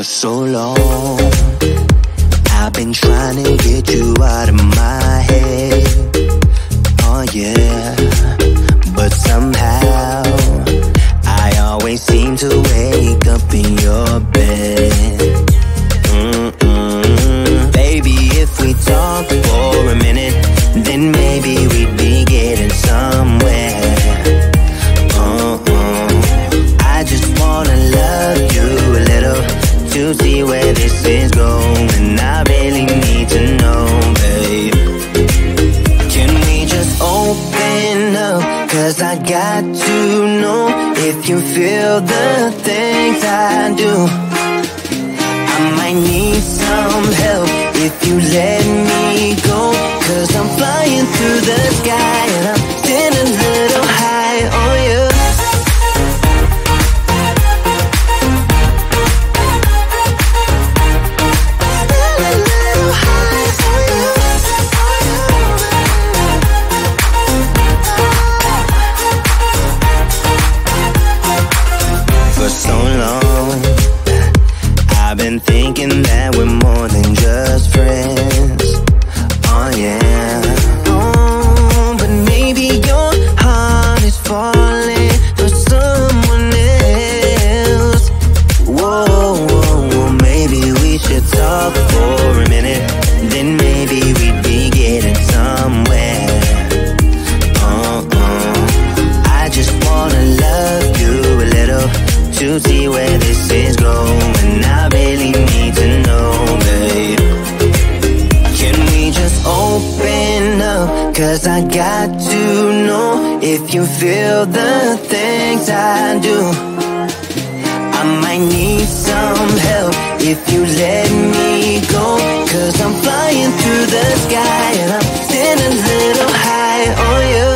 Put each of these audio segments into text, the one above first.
so long. I've been trying to get you out of my head. Oh yeah, but somehow I always seem to wake up in your bed. Baby, if we talk for a minute, then maybe we'd be getting somewhere. I just wanna love you a little to see where this is going. I really need to know, babe. Can we just open up? 'Cause I got to know if you feel the things I do. I might need some help if you let me go. 'Cause I'm flying through the sky and I'm sitting a little high on you. For so long, I've been thinking that we're more than just friends. Oh yeah. Oh, but maybe your heart is falling for someone else. Whoa, whoa, whoa, maybe we should talk for a minute. Then maybe we'd be getting somewhere. I just wanna love you a little to see where this is going. I really need to know, babe. Can we just open up? 'Cause I got to know if you feel the things I do. I might need some help if you let me go. 'Cause I'm flying through the sky and I'm sitting a little high on you.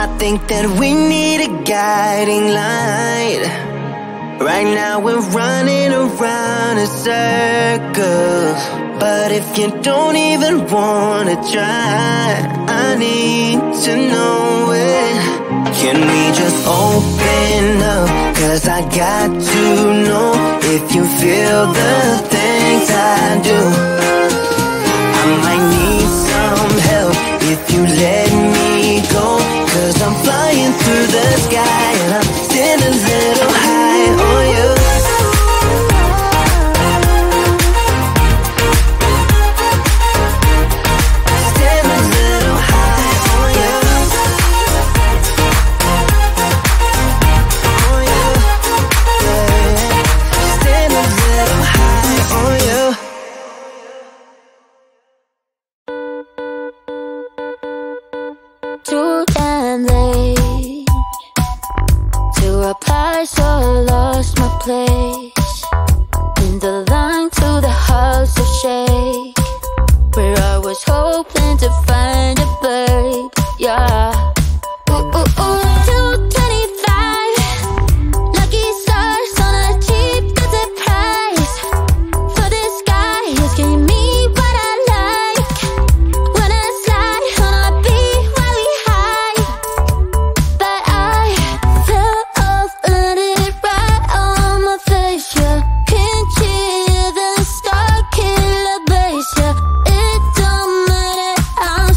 I think that we need a guiding light. Right now we're running around in circles. But if you don't even wanna try, I need to know it. Can we just open up? 'Cause I got to know if you feel the things I do. I might need some help if you let me go. 'Cause I'm flying through the sky and I'm sitting a little high on you. Sitting a little high on you. On you. Yeah. Sitting a little high on you. Too damn late to apply, so I lost my place in the line to the house of shake, where I was hoping to find a babe. Yeah. Ooh, ooh, ooh. 225 lucky stars on a cheap visit price. For this guy, he's giving me what I like. When I slide on a beat while we high, but I fell off, landed right on my face. Yeah, can't hear the star killer bass. Yeah, it don't matter, I'm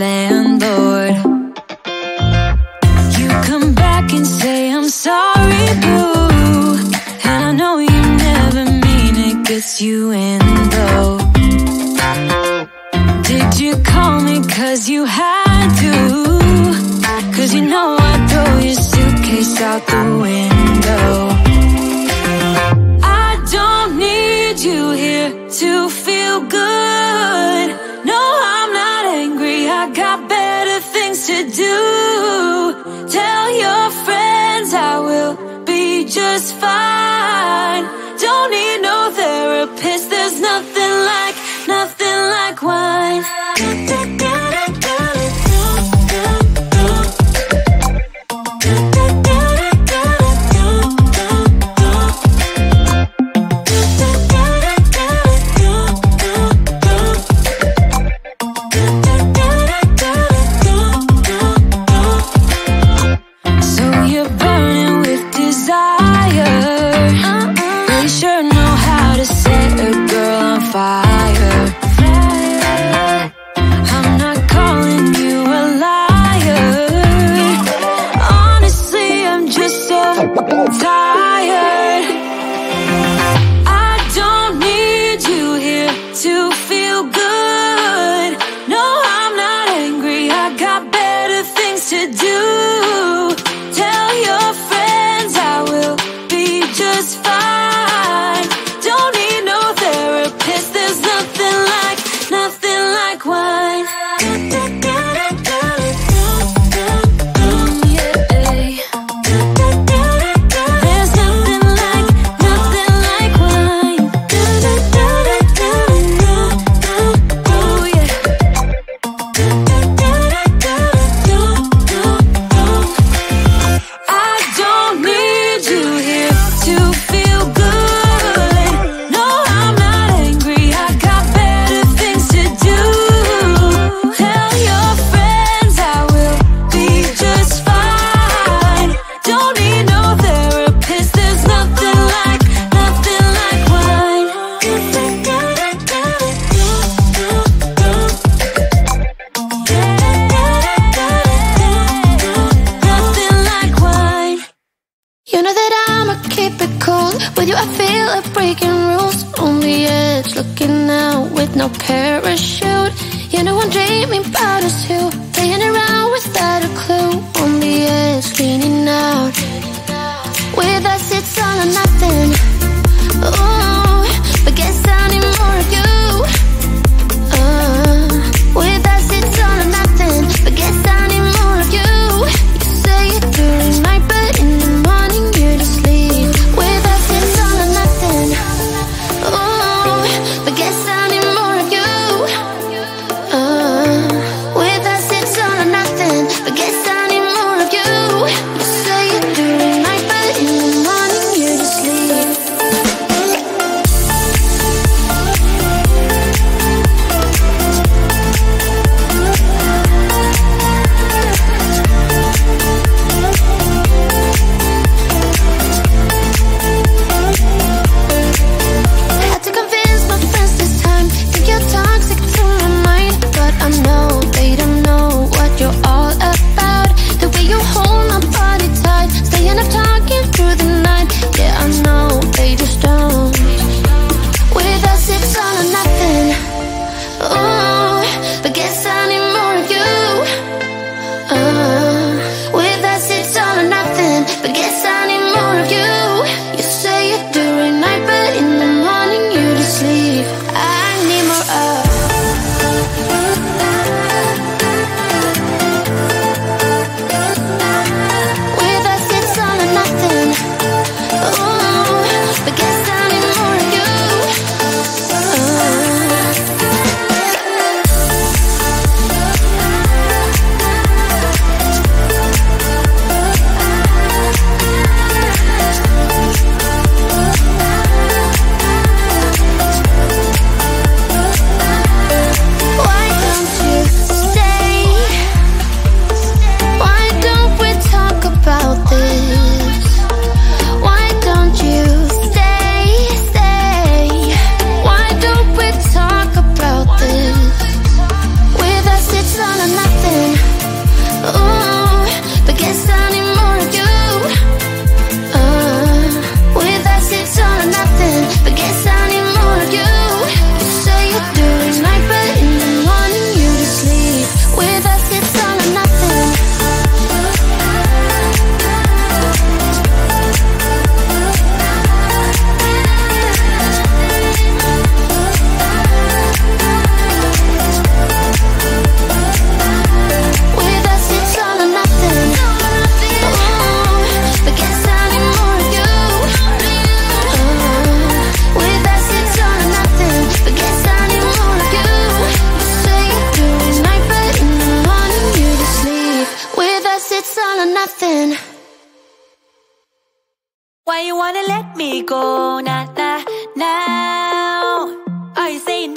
landlord. You come back and say I'm sorry, boo, and I know you never mean it, gets you in though. Did you call me cause you had to? Cause you know I'd throw your suitcase out the window. I don't need you here to feel good. No, I'm not angry, I got better things to do. Tell your friends I will be just fine. Don't need no therapist, there's nothing like wine. Say you do it night, but in the morning you're just sleep.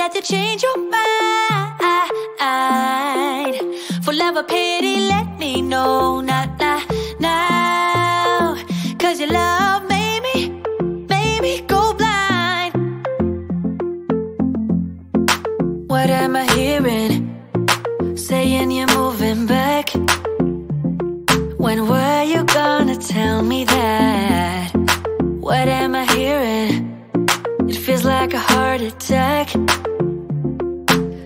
that you change your mind. For love or pity, let me know, not now. Cause your love made me go blind. What am I hearing? Saying you're moving back. When were you gonna tell me that? What am I hearing? It feels like a heart attack.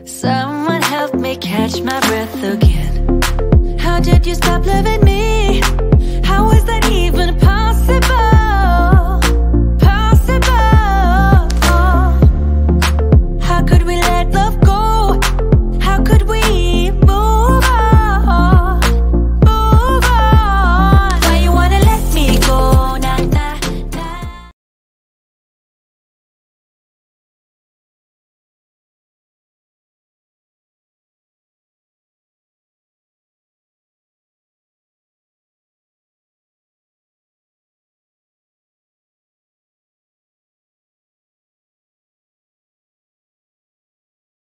Someone help me catch my breath again. How did you stop loving me? How is that even possible?